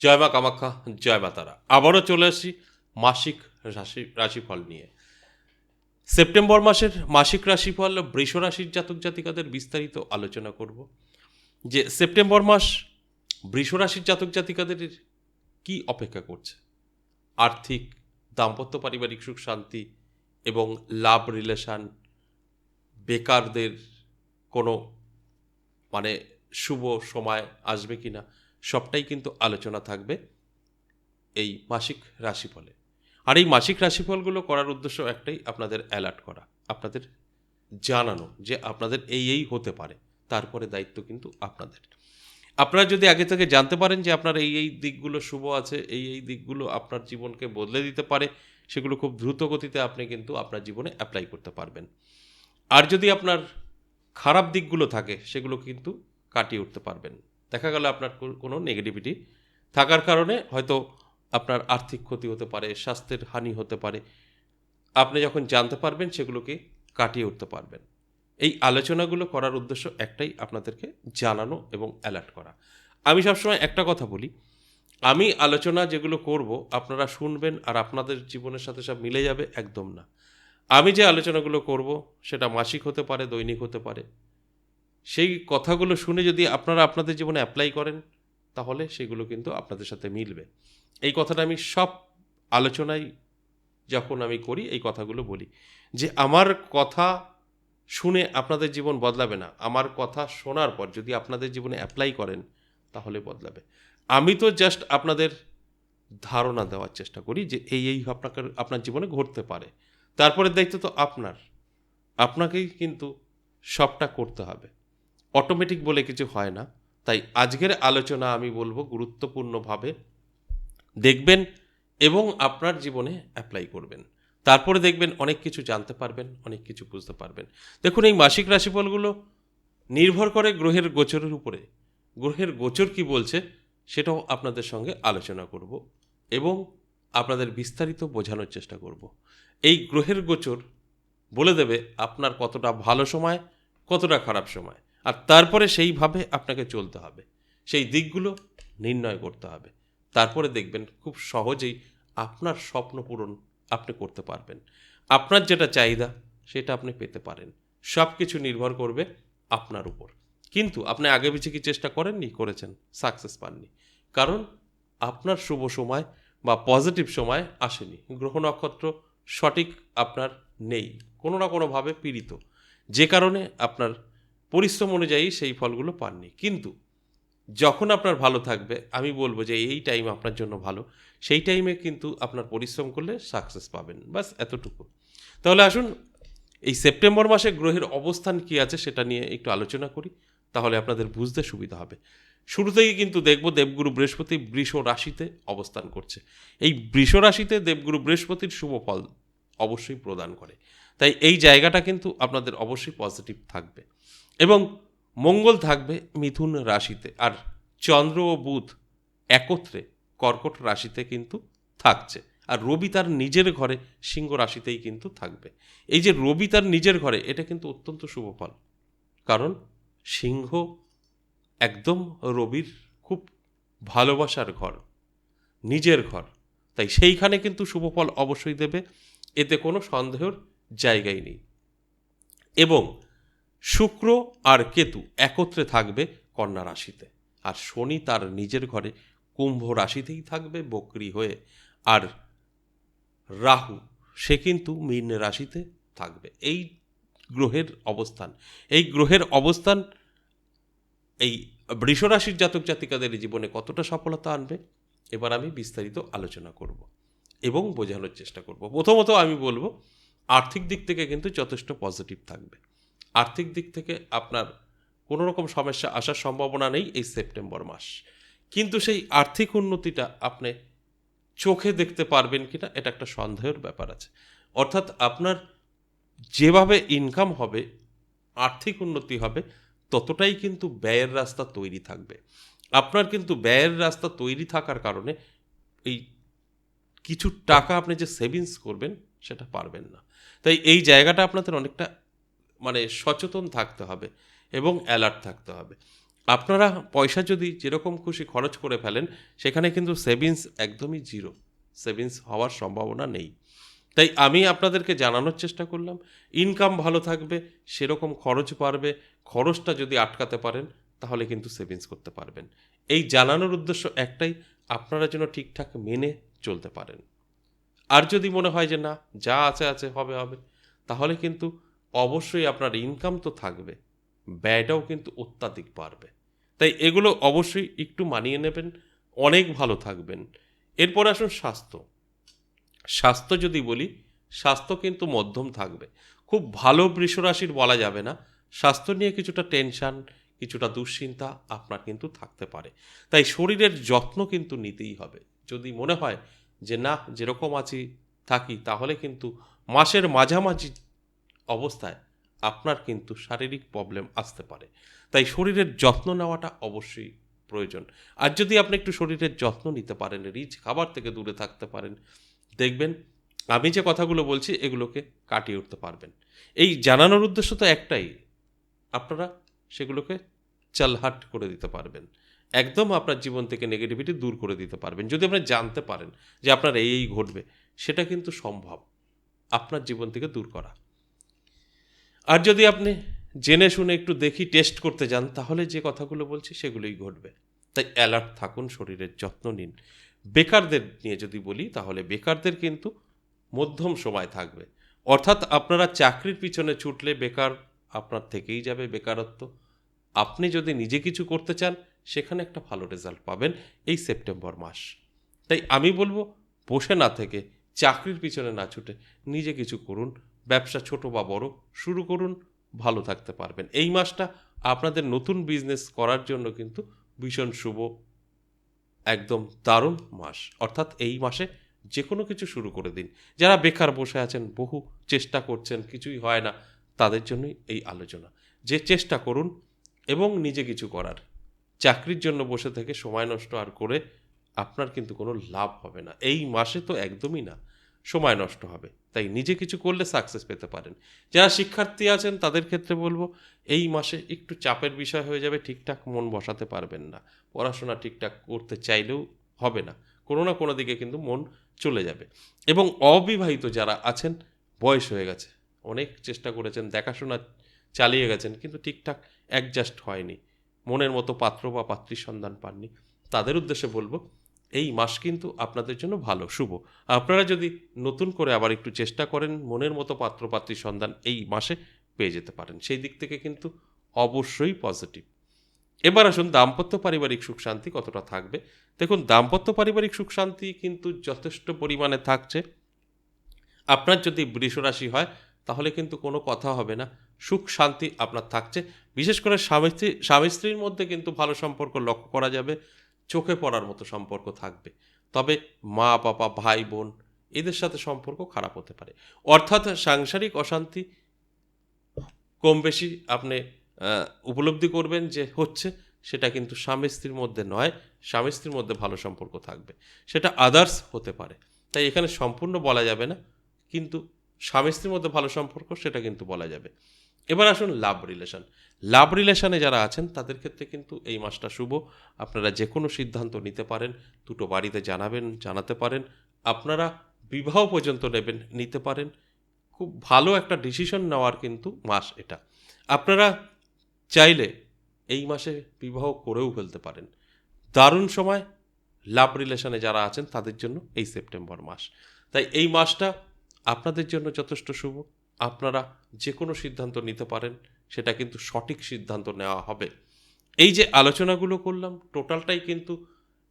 জয় মা কামাখ্যা, জয় মা তারা। আবারও চলে আসি মাসিক রাশিফল নিয়ে। সেপ্টেম্বর মাসের মাসিক রাশিফল বৃষ রাশির জাতক জাতিকাদের বিস্তারিত আলোচনা করব। যে সেপ্টেম্বর মাস বৃষ রাশির জাতক জাতিকাদের কি অপেক্ষা করছে। আর্থিক, দাম্পত্য, পারিবারিক সুখ শান্তি এবং লাভ রিলেশান, বেকারদের কোনো শুভ সময় আসবে কিনা, সবটাই কিন্তু আলোচনা থাকবে এই মাসিক রাশিফলে। আর এই মাসিক রাশিফলগুলো করার উদ্দেশ্য একটাই, আপনাদের অ্যালার্ট করা, আপনাদের জানানো যে আপনাদের এই হতে পারে। তারপরে দায়িত্ব কিন্তু আপনাদের। আপনারা যদি আগে থেকে জানতে পারেন যে আপনার এই দিকগুলো শুভ আছে, এই দিকগুলো আপনার জীবনকে বদলে দিতে পারে, সেগুলো খুব দ্রুত গতিতে আপনি কিন্তু আপনার জীবনে অ্যাপ্লাই করতে পারবেন। আর যদি আপনার খারাপ দিকগুলো থাকে, সেগুলো কিন্তু কাটিয়ে উঠতে পারবেন। দেখা গেল আপনার কোনো নেগেটিভিটি থাকার কারণে হয়তো আপনার আর্থিক ক্ষতি হতে পারে, স্বাস্থ্যের হানি হতে পারে। আপনি যখন জানতে পারবেন, সেগুলোকে কাটিয়ে উঠতে পারবেন। এই আলোচনাগুলো করার উদ্দেশ্য একটাই, আপনাদেরকে জানানো এবং অ্যালার্ট করা। আমি সবসময় একটা কথা বলি, আমি আলোচনা যেগুলো করব আপনারা শুনবেন আর আপনাদের জীবনের সাথে সব মিলে যাবে, একদম না। আমি যে আলোচনাগুলো করব সেটা মাসিক হতে পারে, দৈনিক হতে পারে। সেই কথাগুলো শুনে যদি আপনারা আপনাদের জীবনে অ্যাপ্লাই করেন, তাহলে সেগুলো কিন্তু আপনাদের সাথে মিলবে। এই কথাটা আমি সব আলোচনায় যখন আমি করি, এই কথাগুলো বলি যে আমার কথা শুনে আপনাদের জীবন বদলাবে না, আমার কথা শোনার পর যদি আপনাদের জীবনে অ্যাপ্লাই করেন, তাহলে বদলাবে। আমি তো জাস্ট আপনাদের ধারণা দেওয়ার চেষ্টা করি যে এই আপনার জীবনে ঘটতে পারে। তারপরের দায়িত্ব তো আপনাকেই কিন্তু সবটা করতে হবে। অটোমেটিক বলে কিছু হয় না। তাই আজকের আলোচনা আমি বলবো গুরুত্বপূর্ণভাবে দেখবেন এবং আপনার জীবনে অ্যাপ্লাই করবেন। তারপরে দেখবেন অনেক কিছু জানতে পারবেন, অনেক কিছু বুঝতে পারবেন। দেখুন, এই মাসিক রাশিফলগুলো নির্ভর করে গ্রহের গোচরের উপরে। গ্রহের গোচর কি বলছে সেটাও আপনাদের সঙ্গে আলোচনা করব এবং আপনাদের বিস্তারিত বোঝানোর চেষ্টা করব। এই গ্রহের গোচর বলে দেবে আপনার কতটা ভালো সময়, কতটা খারাপ সময়, আর তারপরে সেইভাবে আপনাকে চলতে হবে, সেই দিকগুলো নির্ণয় করতে হবে। তারপরে দেখবেন খুব সহজেই আপনার স্বপ্ন পূরণ আপনি করতে পারবেন। আপনার যেটা চাহিদা সেটা আপনি পেতে পারেন। সব কিছু নির্ভর করবে আপনার উপর। কিন্তু আপনি আগে পিছিয়ে কি চেষ্টা করেননি? করেছেন, সাকসেস পাননি। কারণ আপনার শুভ সময় বা পজিটিভ সময় আসেনি। গ্রহ নক্ষত্র সঠিক আপনার নেই, কোনো না কোনোভাবে পীড়িত, যে কারণে আপনার পরিশ্রম অনুযায়ী সেই ফলগুলো পাননি। কিন্তু যখন আপনার ভালো থাকবে, আমি বলবো যে এই টাইম আপনার জন্য ভালো, সেই টাইমে কিন্তু আপনার পরিশ্রম করলে সাকসেস পাবেন। বাস এতটুকু। তাহলে আসুন এই সেপ্টেম্বর মাসে গ্রহের অবস্থান কি আছে সেটা নিয়ে একটু আলোচনা করি, তাহলে আপনাদের বুঝতে সুবিধা হবে। শুরুতেই কিন্তু দেখব দেবগুরু বৃহস্পতি বৃষ রাশিতে অবস্থান করছে। এই বৃষ রাশিতে দেবগুরু বৃহস্পতির শুভ ফল অবশ্যই প্রদান করে। তাই এই জায়গাটা কিন্তু আপনাদের অবশ্যই পজিটিভ থাকবে। এবং মঙ্গল থাকবে মিথুন রাশিতে, আর চন্দ্র ও বুধ একত্রে কর্কট রাশিতে কিন্তু থাকছে। আর রবি তার নিজের ঘরে সিংহ রাশিতেই কিন্তু থাকবে। এই যে রবি তার নিজের ঘরে, এটা কিন্তু অত্যন্ত শুভ ফল। কারণ সিংহ একদম রবির খুব ভালোবাসার ঘর, নিজের ঘর। তাই সেইখানে কিন্তু শুভ ফল অবশ্যই দেবে, এতে কোনো সন্দেহের জায়গাই নেই। এবং শুক্র আর কেতু একত্রে থাকবে কন্যা রাশিতে, আর শনি তার নিজের ঘরে কুম্ভ রাশিতেই থাকবে বক্রী হয়ে। আর রাহু সে কিন্তু মীন রাশিতে থাকবে। এই গ্রহের অবস্থান এই বৃষ রাশির জাতক জাতিকাদের জীবনে কতটা সফলতা আনবে, এবার আমি বিস্তারিত আলোচনা করব এবং বোঝানোর চেষ্টা করব। প্রথমত আমি বলবো, আর্থিক দিক থেকে কিন্তু যথেষ্ট পজিটিভ থাকবে। আর্থিক দিক থেকে আপনার কোনো রকম সমস্যা আসার সম্ভাবনা নেই এই সেপ্টেম্বর মাস। কিন্তু সেই আর্থিক উন্নতিটা আপনি চোখে দেখতে পারবেন কিনা, এটা একটা সন্দেহের ব্যাপার আছে। অর্থাৎ আপনার যেভাবে ইনকাম হবে, আর্থিক উন্নতি হবে, ততটাই কিন্তু ব্যয়ের রাস্তা তৈরি থাকবে। আপনার কিন্তু ব্যয়ের রাস্তা তৈরি থাকার কারণে এই কিছু টাকা আপনি যে সেভিংস করবেন সেটা পারবেন না। তাই এই জায়গাটা আপনাদের অনেকটা সচেতন থাকতে হবে এবং অ্যালার্ট থাকতে হবে। আপনারা পয়সা যদি যেরকম খুশি খরচ করে ফেলেন, সেখানে কিন্তু সেভিংস একদমই জিরো, সেভিংস হওয়ার সম্ভাবনা নেই। তাই আমি আপনাদেরকে জানানোর চেষ্টা করলাম, ইনকাম ভালো থাকবে, সেরকম খরচ বাড়বে। খরচটা যদি আটকাতে পারেন তাহলে কিন্তু সেভিংস করতে পারবেন। এই জানানোর উদ্দেশ্য একটাই, আপনারা যেন ঠিকঠাক মেনে চলতে পারেন। আর যদি মনে হয় যে না, যা আছে আছে, হবে হবে, তাহলে কিন্তু অবশ্যই আপনার ইনকাম তো থাকবে, ব্যয়টাও কিন্তু অত্যাধিক বাড়বে। তাই এগুলো অবশ্যই একটু মানিয়ে নেবেন, অনেক ভালো থাকবেন। এরপর আসুন স্বাস্থ্য। স্বাস্থ্য যদি বলি, স্বাস্থ্য কিন্তু মধ্যম থাকবে, খুব ভালো বৃষরাশির বলা যাবে না। স্বাস্থ্য নিয়ে কিছুটা টেনশান, কিছুটা দুশ্চিন্তা আপনার কিন্তু থাকতে পারে। তাই শরীরের যত্ন কিন্তু নিতেই হবে। যদি মনে হয় যে না, যেরকম আছি থাকি, তাহলে কিন্তু মাসের মাঝামাঝি অবস্থায় আপনার কিন্তু শারীরিক প্রবলেম আসতে পারে। তাই শরীরের যত্ন নেওয়াটা অবশ্যই প্রয়োজন। আর যদি আপনি একটু শরীরের যত্ন নিতে পারেন, রিচ খাবার থেকে দূরে থাকতে পারেন, দেখবেন আমি যে কথাগুলো বলছি এগুলোকে কাটিয়ে উঠতে পারবেন। এই জানানোর উদ্দেশ্য তো একটাই, আপনারা সেগুলোকে চালহাট করে দিতে পারবেন, একদম আপনার জীবন থেকে নেগেটিভিটি দূর করে দিতে পারবেন। যদি আপনি জানতে পারেন যে আপনার এই ঘটবে, সেটা কিন্তু সম্ভব আপনার জীবন থেকে দূর করা। আর যদি আপনি জেনে শুনে একটু দেখি টেস্ট করতে যান, তাহলে যে কথাগুলো বলছি সেগুলোই ঘটবে। তাই অ্যালার্ট থাকুন, শরীরের যত্ন নিন। বেকারদের নিয়ে যদি বলি, তাহলে বেকারদের কিন্তু মধ্যম সময় থাকবে। অর্থাৎ আপনারা চাকরির পিছনে ছুটলে বেকার আপনার থেকেই যাবে, বেকারত্ব। আপনি যদি নিজে কিছু করতে চান, সেখানে একটা ভালো রেজাল্ট পাবেন এই সেপ্টেম্বর মাস। তাই আমি বলবো, বসে না থেকে, চাকরির পিছনে না ছুটে নিজে কিছু করুন, ব্যবসা ছোট বা বড় শুরু করুন, ভালো থাকতে পারবেন। এই মাসটা আপনাদের নতুন বিজনেস করার জন্য কিন্তু ভীষণ শুভ, একদম দারুণ মাস। অর্থাৎ এই মাসে যে কোনো কিছু শুরু করে দিন। যারা বেকার বসে আছেন, বহু চেষ্টা করছেন, কিছুই হয় না, তাদের জন্যই এই আলোচনা। যে চেষ্টা করুন এবং নিজে কিছু করার। চাকরির জন্য বসে থেকে সময় নষ্ট আর করে আপনার কিন্তু কোনো লাভ হবে না। এই মাসে তো একদমই না, সময় নষ্ট হবে। তাই নিজে কিছু করলে সাকসেস পেতে পারেন। যারা শিক্ষার্থী আছেন তাদের ক্ষেত্রে বলবো, এই মাসে একটু চাপের বিষয় হয়ে যাবে, ঠিকঠাক মন বসাতে পারবেন না। পড়াশোনা ঠিকঠাক করতে চাইলেও হবে না, কোনো না কোনো দিকে কিন্তু মন চলে যাবে। এবং অবিবাহিত যারা আছেন, বয়স হয়ে গেছে, অনেক চেষ্টা করেছেন, দেখাশোনা চালিয়ে গেছেন, কিন্তু ঠিকঠাক অ্যাডজাস্ট হয়নি, মনের মতো পাত্র বা পাত্রীর সন্ধান পাননি, তাদের উদ্দেশ্যে বলবো, এই মাস কিন্তু আপনাদের জন্য ভালো, শুভ। আপনারা যদি নতুন করে আবার একটু চেষ্টা করেন, মনের মতো পাত্র পাত্রীর সন্ধান এই মাসে পেয়ে যেতে পারেন। সেই দিক থেকে কিন্তু অবশ্যই পজিটিভ। এবার আসুন দাম্পত্য পারিবারিক সুখ শান্তি কতটা থাকবে। দেখুন, দাম্পত্য পারিবারিক সুখ শান্তি কিন্তু যথেষ্ট পরিমাণে থাকছে। আপনার যদি বৃষরাশি হয়, তাহলে কিন্তু কোনো কথা হবে না, সুখ শান্তি আপনার থাকছে। বিশেষ করে স্বামী স্ত্রীর মধ্যে কিন্তু ভালো সম্পর্ক লক্ষ্য করা যাবে, চোখে পড়ার মতো সম্পর্ক থাকবে। তবে মা বাবা, ভাই বোন, এদের সাথে সম্পর্ক খারাপ হতে পারে। অর্থাৎ সাংসারিক অশান্তি কম বেশি আপনি উপলব্ধি করবেন যে হচ্ছে, সেটা কিন্তু স্বামী স্ত্রীর মধ্যে নয়, স্বামী স্ত্রীর মধ্যে ভালো সম্পর্ক থাকবে, সেটা আদার্স হতে পারে। তাই এখানে সম্পূর্ণ বলা যাবে না, কিন্তু স্বামী স্ত্রীর মধ্যে ভালো সম্পর্ক সেটা কিন্তু বলা যাবে। এবার আসুন লাভ রিলেশন। লাভ রিলেশনে যারা আছেন তাদের ক্ষেত্রে কিন্তু এই মাসটা শুভ। আপনারা যে কোনো সিদ্ধান্ত নিতে পারেন, দুটো বাড়িতে জানাতে পারেন, আপনারা বিবাহ পর্যন্ত নিতে পারেন। খুব ভালো একটা ডিসিশন নেওয়ার কিন্তু মাস এটা। আপনারা চাইলে এই মাসে বিবাহ করেও ফেলতে পারেন। দারুণ সময় লাভ রিলেশনে যারা আছেন তাদের জন্য এই সেপ্টেম্বর মাস। তাই এই মাসটা আপনাদের জন্য যথেষ্ট শুভ। আপনারা যে কোনো সিদ্ধান্ত নিতে পারেন, সেটা কিন্তু সঠিক সিদ্ধান্ত নেওয়া হবে। এই যে আলোচনাগুলো করলাম, টোটালটাই কিন্তু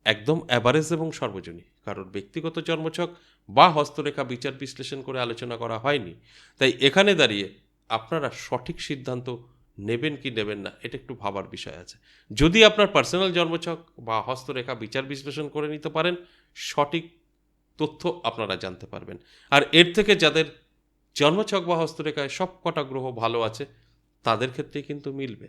একদম অ্যাভারেজ এবং সর্বজনীন, কারণ ব্যক্তিগত জন্মছক বা হস্তরেখা বিচার বিশ্লেষণ করে আলোচনা করা হয়নি। তাই এখানে দাঁড়িয়ে আপনারা সঠিক সিদ্ধান্ত নেবেন কি নেবেন না, এটা একটু ভাবার বিষয় আছে। যদি আপনার পার্সোনাল জন্মছক বা হস্তরেখা বিচার বিশ্লেষণ করে নিতে পারেন, সঠিক তথ্য আপনারা জানতে পারবেন। আর এর থেকে যাদের জন্মছক বা হস্তরেখায় সব কটা গ্রহ ভালো আছে, তাদের ক্ষেত্রেই কিন্তু মিলবে।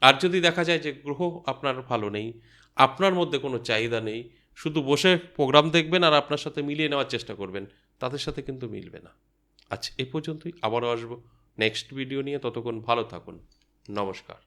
আর যদি দেখা যায় যে গ্রহ আপনার ভালো নেই, আপনার মধ্যে কোনো চাহিদা নেই, শুধু বসে প্রোগ্রাম দেখবেন আর আপনার সাথে মিলিয়ে নেওয়ার চেষ্টা করবেন, তাদের সাথে কিন্তু মিলবে না। আচ্ছা, এ পর্যন্তই, আবারও আসবো নেক্সট ভিডিও নিয়ে। ততক্ষণ ভালো থাকুন, নমস্কার।